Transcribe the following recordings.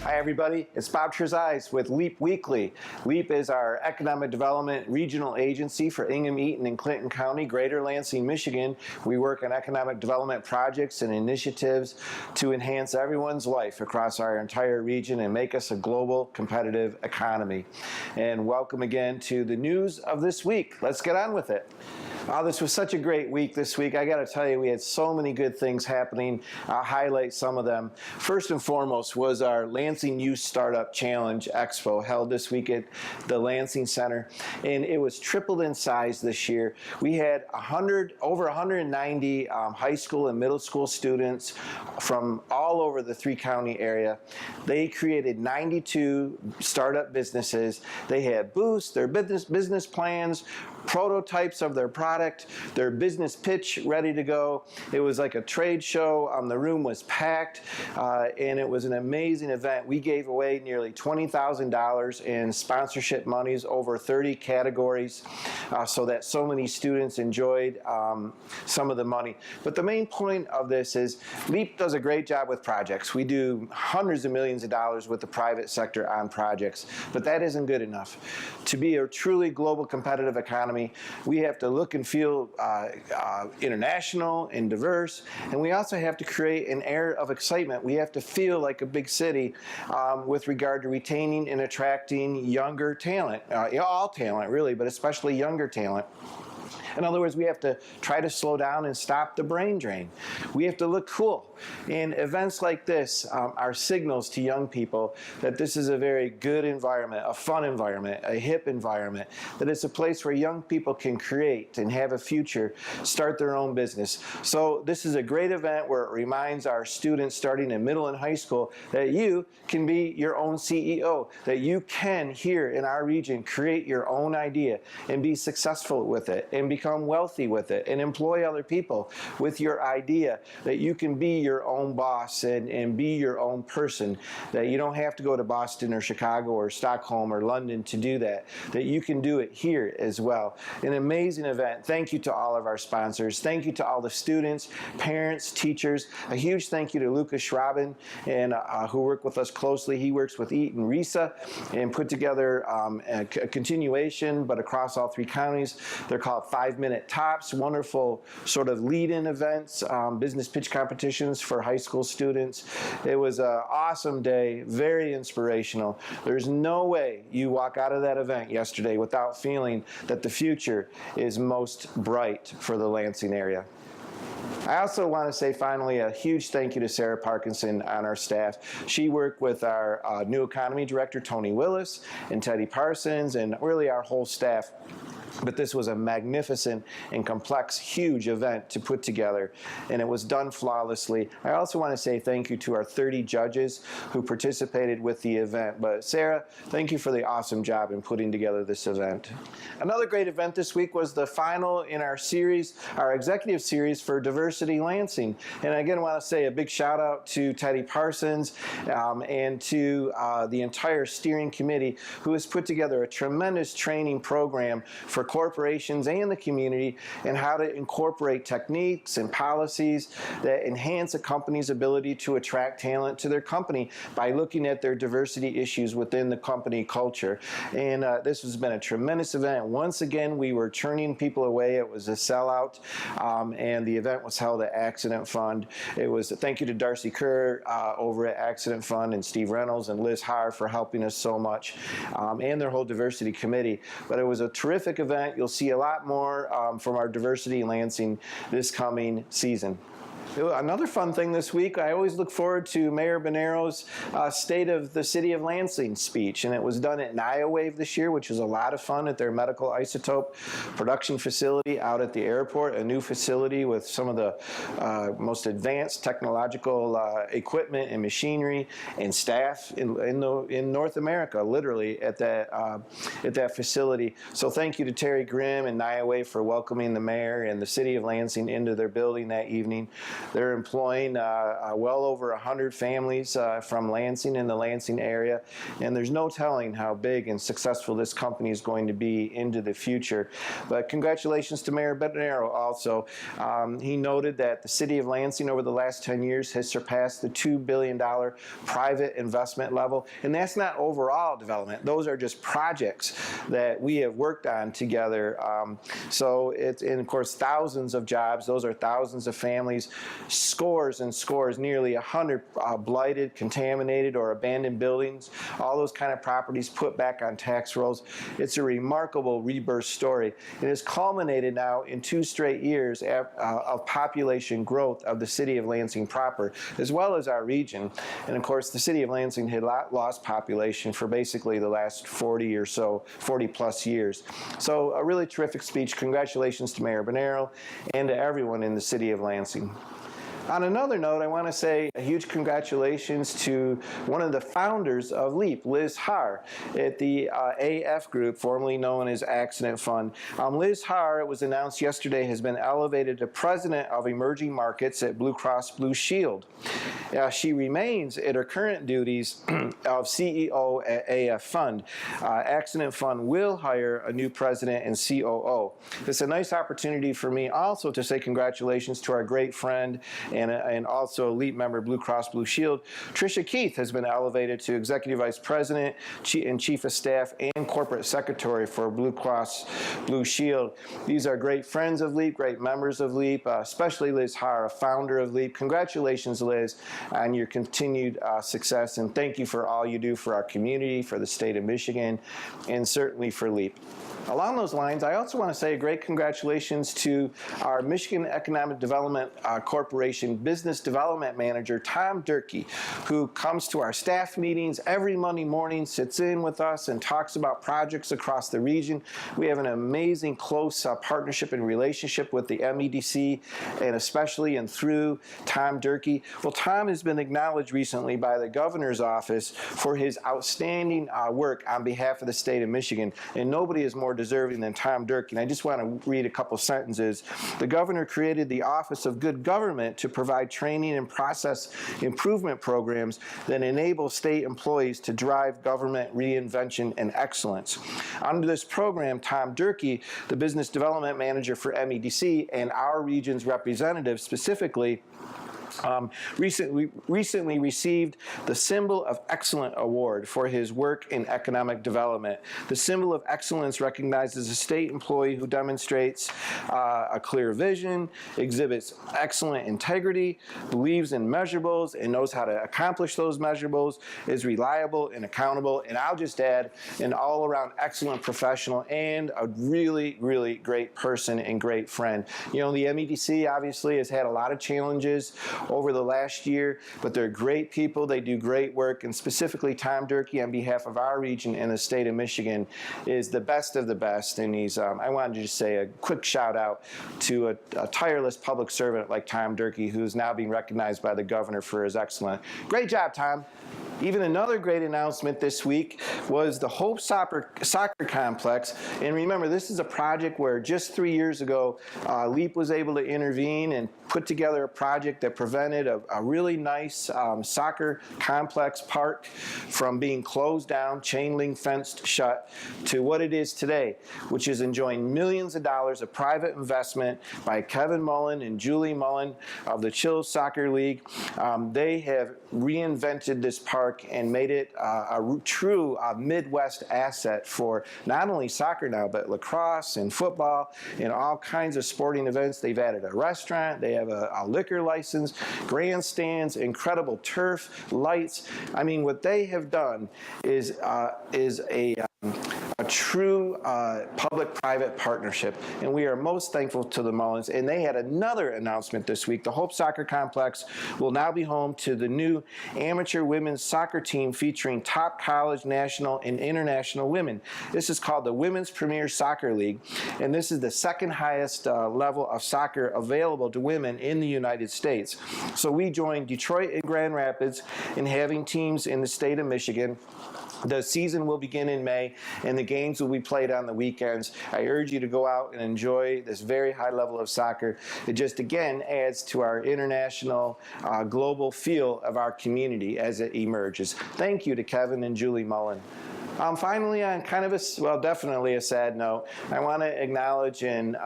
Hi everybody, it's Bob Trezise with LEAP Weekly. LEAP is our economic development regional agency for Ingham, Eaton, and Clinton County, Greater Lansing, Michigan. We work on economic development projects and initiatives to enhance everyone's life across our entire region and make us a global competitive economy. And welcome again to the news of this week. Let's get on with it. This was such a great week this week. I got to tell you, we had so many good things happening. I'll highlight some of them. First and foremost was our Lansing Youth Startup Challenge Expo held this week at the Lansing Center, and it was tripled in size this year. We had over 190 high school and middle school students from all over the three-county area. They created 92 startup businesses. They had booths, their business plans, prototypes of their product, their business pitch ready to go. It was like a trade show. The room was packed, and it was an amazing event. We gave away nearly $20,000 in sponsorship monies over 30 categories, so that so many students enjoyed some of the money. But the main point of this is LEAP does a great job with projects. We do hundreds of millions of dollars with the private sector on projects, but that isn't good enough. To be a truly global competitive economy, we have to look and feel international and diverse, and we also have to create an air of excitement. We have to feel like a big city with regard to retaining and attracting younger talent, all talent really, but especially younger talent. In other words, we have to try to slow down and stop the brain drain. We have to look cool. And events like this are signals to young people that this is a very good environment, a fun environment, a hip environment, that it's a place where young people can create and have a future, start their own business. So this is a great event where it reminds our students starting in middle and high school that you can be your own CEO, that you can, here in our region, create your own idea and be successful with it and become wealthy with it and employ other people with your idea, that you can be your own boss and be your own person, that you don't have to go to Boston or Chicago or Stockholm or London to do that, that you can do it here as well. An amazing event. Thank you to all of our sponsors. Thank you to all the students, parents, teachers. A huge thank you to Lucas Schraben, and who worked with us closely. He works with Eaton RISA and put together a continuation, but across all three counties. They're called 5-minute tops, wonderful sort of lead-in events, business pitch competitions for high school students. It was an awesome day, very inspirational. There's no way you walk out of that event yesterday without feeling that the future is most bright for the Lansing area. I also want to say finally a huge thank you to Sarah Parkinson on our staff. She worked with our new economy director, Tony Willis, and Teddy Parsons, and really our whole staff. But this was a magnificent and complex, huge event to put together, and it was done flawlessly. I also want to say thank you to our 30 judges who participated with the event. But Sarah, thank you for the awesome job in putting together this event. Another great event this week was the final in our series, our executive series for Diversity Lansing. And again, I want to say a big shout out to Teddy Parsons and to the entire steering committee who has put together a tremendous training program for corporations and the community, and how to incorporate techniques and policies that enhance a company's ability to attract talent to their company by looking at their diversity issues within the company culture. And this has been a tremendous event. Once again, we were turning people away. It was a sellout, and the event was held at Accident Fund. It was thank you to Darcy Kerr over at Accident Fund, and Steve Reynolds and Liz Haar for helping us so much, and their whole diversity committee. But it was a terrific event. You'll see a lot more from our Diversity Lansing this coming season. Another fun thing this week, I always look forward to Mayor Bonero's State of the City of Lansing speech, and it was done at NIOWAVE this year, which was a lot of fun at their medical isotope production facility out at the airport, a new facility with some of the most advanced technological equipment and machinery and staff in North America, literally at that facility. So thank you to Terry Grimm and NIOWAVE for welcoming the mayor and the City of Lansing into their building that evening. They're employing well over 100 families from Lansing and the Lansing area, and there's no telling how big and successful this company is going to be into the future. But congratulations to Mayor Bednaro also. He noted that the city of Lansing over the last 10 years has surpassed the $2 billion private investment level, and that's not overall development. Those are just projects that we have worked on together. So it's, and of course, thousands of jobs. Those are thousands of families, scores and scores, nearly 100 blighted, contaminated, or abandoned buildings, all those kind of properties put back on tax rolls. It's a remarkable rebirth story. It has culminated now in 2 straight years of population growth of the city of Lansing proper, as well as our region. And of course, the city of Lansing had lost population for basically the last 40 or so, 40 plus years. So a really terrific speech. Congratulations to Mayor Bednaro and to everyone in the city of Lansing. On another note, I want to say a huge congratulations to one of the founders of LEAP, Liz Haar, at the AF Group, formerly known as Accident Fund. Liz Haar, it was announced yesterday, has been elevated to President of Emerging Markets at Blue Cross Blue Shield. She remains at her current duties of CEO at AF Fund. Accident Fund will hire a new president and COO. It's a nice opportunity for me also to say congratulations to our great friend and also elite member Blue Cross Blue Shield. Tricia Keith has been elevated to Executive Vice President and Chief of Staff and Corporate Secretary for Blue Cross Blue Shield. These are great friends of LEAP, great members of LEAP, especially Liz Haar, a founder of LEAP. Congratulations, Liz, on your continued success, and thank you for all you do for our community, for the state of Michigan, and certainly for LEAP. Along those lines, I also want to say a great congratulations to our Michigan Economic Development Corporation Business Development Manager, Tom Durkee, who comes to our staff meetings every Monday morning, sits in with us, and talks about projects across the region. We have an amazing close partnership and relationship with the MEDC, and especially and through Tom Durkee. Well, Tom has been acknowledged recently by the governor's office for his outstanding work on behalf of the state of Michigan, and nobody is more deserving than Tom Durkee. And I just want to read a couple sentences. The governor created the Office of Good Government to provide training and process improvement programs that enable state employees to drive government reinvention and excellence. Under this program, Tom Durkee, the business development manager for MEDC, and our region's representative specifically, recently received the Symbol of Excellence Award for his work in economic development. The Symbol of Excellence recognizes a state employee who demonstrates a clear vision, exhibits excellent integrity, believes in measurables, and knows how to accomplish those measurables, is reliable and accountable, and I'll just add, an all-around excellent professional and a really, really great person and great friend. You know, the MEDC obviously has had a lot of challenges over the last year, but they're great people. They do great work, and specifically Tom Durkee, on behalf of our region and the state of Michigan, is the best of the best. And he's, I wanted to just say a quick shout out to a tireless public servant like Tom Durkee, who's now being recognized by the governor for his excellent. Great job, Tom. Even another great announcement this week was the Hope Soccer Complex. And remember, this is a project where just 3 years ago, LEAP was able to intervene and put together a project that prevented a really nice soccer complex park from being closed down, chain link fenced shut, to what it is today, which is enjoying millions of dollars of private investment by Kevin Mullen and Julie Mullen of the Chills Soccer League. They have reinvented this park and made it a true Midwest asset for not only soccer now, but lacrosse and football and all kinds of sporting events. They've added a restaurant, they have a liquor license, grandstands, incredible turf, lights. I mean, what they have done is a true public-private partnership, and we are most thankful to the Mullins. And they had another announcement this week. The Hope Soccer Complex will now be home to the new amateur women's soccer team featuring top college, national, and international women. This is called the Women's Premier Soccer League, and this is the second highest level of soccer available to women in the United States. So we joined Detroit and Grand Rapids in having teams in the state of Michigan. The season will begin in May, and the game games will be played on the weekends. I urge you to go out and enjoy this very high level of soccer. It just, again, adds to our international, global feel of our community as it emerges. Thank you to Kevin and Julie Mullen. Finally, on kind of definitely a sad note, I want to acknowledge and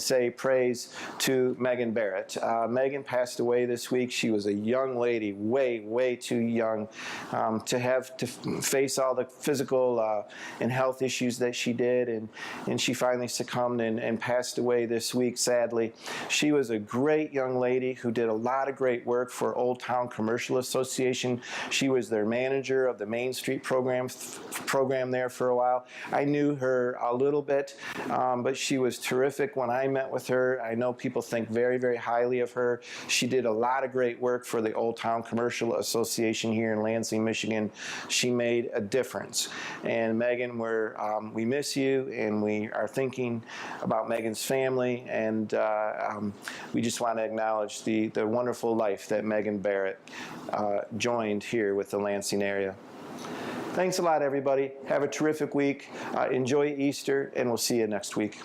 say praise to Megan Barrett. Megan passed away this week. She was a young lady, way too young to have to face all the physical and health issues that she did, and she finally succumbed and passed away this week, sadly. She was a great young lady who did a lot of great work for Old Town Commercial Association. She was their manager of the Main Street program there for a while. I knew her a little bit, but she was terrific when I met with her. I know people think very highly of her. She did a lot of great work for the Old Town Commercial Association here in Lansing, Michigan. She made a difference. And Megan, we miss you, and we are thinking about Megan's family, and we just want to acknowledge the wonderful life that Megan Barrett joined here with the Lansing area. Thanks a lot, everybody. Have a terrific week. Enjoy Easter, and we'll see you next week.